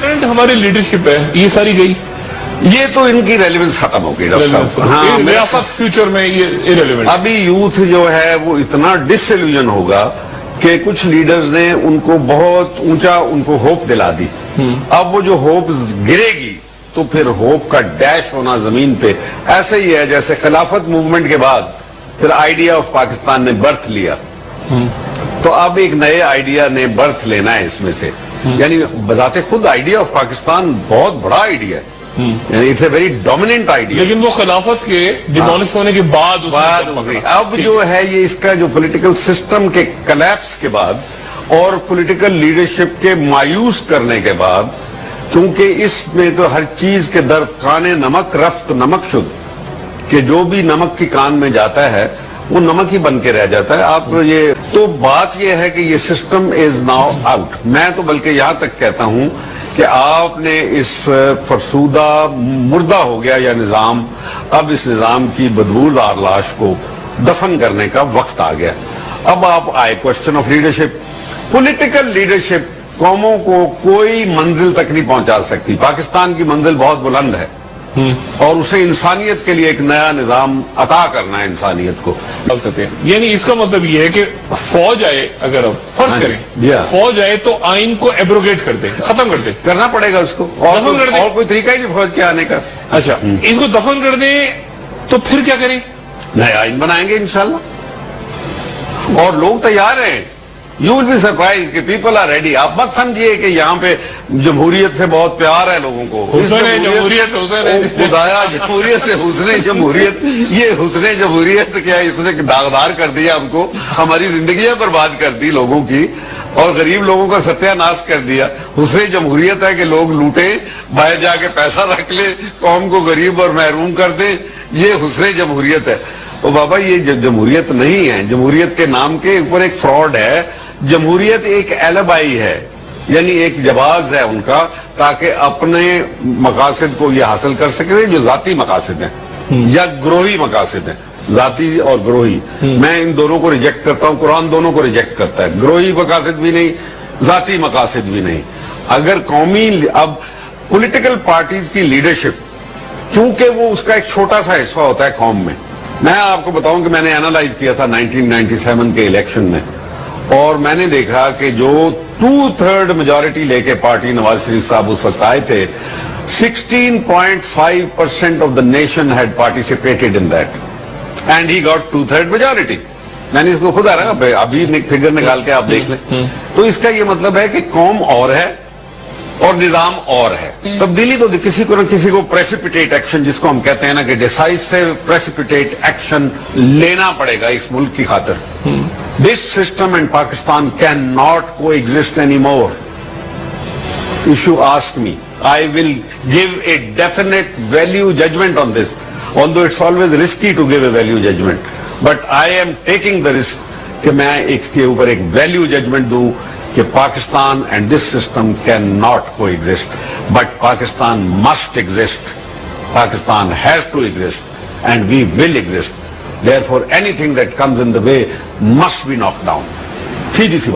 Current ہماری leadership ہے یہ ساری گئی, یہ تو ان کی ریلیونس ختم ہو گئی ڈاکٹر صاحب. ہاں, ریاست فیوچر میں یہ irrelevant. ابھی یوتھ جو ہے وہ اتنا ڈس ایلوژن ہوگا کہ کچھ لیڈرز نے ان کو بہت اونچا ان کو ہوپ دلا دی. اب وہ جو ہوپ گرے گی تو پھر ہوپ کا ڈیش ہونا زمین پہ ایسے ہی ہے جیسے خلافت موومنٹ کے بعد پھر آئیڈیا آف پاکستان نے برتھ لیا. تو اب ایک نئے آئیڈیا نے برتھ لینا ہے اس میں سے. یعنی بذات خود آئیڈیا آف پاکستان بہت بڑا آئیڈیا ہے, یعنی it's a very dominant idea. لیکن وہ خلافت کے ڈیمولش ہونے کے بعد اب جو ہے یہ اس کا جو پولیٹیکل سسٹم کے کلیپس کے بعد اور پولیٹیکل لیڈرشپ کے مایوس کرنے کے بعد, کیونکہ اس میں تو ہر چیز کے در کانے نمک رفت نمک شد, کہ جو بھی نمک کی کان میں جاتا ہے وہ نمک ہی بن کے رہ جاتا ہے. آپ یہ تو بات یہ ہے کہ یہ سسٹم از ناؤ آؤٹ. میں تو بلکہ یہاں تک کہتا ہوں کہ آپ نے اس فرسودہ مردہ ہو گیا یا نظام, اب اس نظام کی بدبودار لاش کو دفن کرنے کا وقت آ گیا. اب آپ آئے question of leadership. Political leadership قوموں کو کوئی منزل تک نہیں پہنچا سکتی. پاکستان کی منزل بہت بلند ہے اور اسے انسانیت کے لیے ایک نیا نظام عطا کرنا ہے انسانیت کو. یعنی اس کا مطلب یہ ہے کہ فوج آئے, اگر اب فرض کریں فوج آئے تو آئین کو ایبروگیٹ کر دے, ختم کر دے, کرنا پڑے گا اس کو, اور کوئی طریقہ ہی نہیں فوج کے آنے کا. اچھا, اس کو دفن کر دیں تو پھر کیا کریں؟ نیا آئین بنائیں گے انشاءاللہ, اور لوگ تیار ہیں. You will be surprised کہ people are ready. آپ مت سمجھیے کہ یہاں پہ جمہوریت سے بہت پیار ہے لوگوں کو. خدایا جمہوریت سے حسن جمہوریت, یہ حسن جمہوریت کیا, اس نے داغدار کر دیا ہم کو, ہماری زندگیاں برباد کر دی لوگوں کی, اور غریب لوگوں کا ستیہ ناش کر دیا. حسن جمہوریت ہے کہ لوگ لوٹیں, باہر جا کے پیسہ رکھ لیں, قوم کو غریب اور محروم کر دیں. یہ حسن جمہوریت ہے. تو بابا یہ جمہوریت نہیں ہے. جمہوریت کے نام کے اوپر ایک فراڈ ہے. جمہوریت ایک ایلبائی ہے, یعنی ایک جواز ہے ان کا, تاکہ اپنے مقاصد کو یہ حاصل کر سکے جو ذاتی مقاصد ہیں یا گروہی مقاصد ہیں. ذاتی اور گروہی, میں ان دونوں کو ریجیکٹ کرتا ہوں. قرآن دونوں کو ریجیکٹ کرتا ہے. گروہی مقاصد بھی نہیں, ذاتی مقاصد بھی نہیں. اگر قومی اب پولیٹیکل پارٹیز کی لیڈرشپ, کیونکہ وہ اس کا ایک چھوٹا سا حصہ ہوتا ہے قوم میں. میں آپ کو بتاؤں کہ میں نے اینالائز کیا تھا 1997 کے الیکشن میں, اور میں نے دیکھا کہ جو 2/3 میجورٹی لے کے پارٹی نواز شریف صاحب اس وقت آئے تھے, 16.5% of the nation had participated in that and he got 2/3 majority. میں نے اس کو خود ابھی فگر نکال کے آپ دیکھ لیں. تو اس کا یہ مطلب ہے کہ قوم اور ہے اور نظام اور ہے. تبدیلی تو کسی کو نہ کسی کو پریسیپیٹیٹ ایکشن, جس کو ہم کہتے ہیں نا کہ ڈیسائسو پریسیپیٹیٹ ایکشن لینا پڑے گا اس ملک کی خاطر. This system and Pakistan cannot coexist anymore. If you ask me, I will give a definite value judgment on this, although it's always risky to give a value judgment. But I am taking the risk کہ میں اس کے اوپر ایک value judgment دوں کہ Pakistan and this system can not coexist, but Pakistan must exist. Pakistan has to exist and we will exist. Therefore anything that comes in the way must be knocked down. سیدھی سی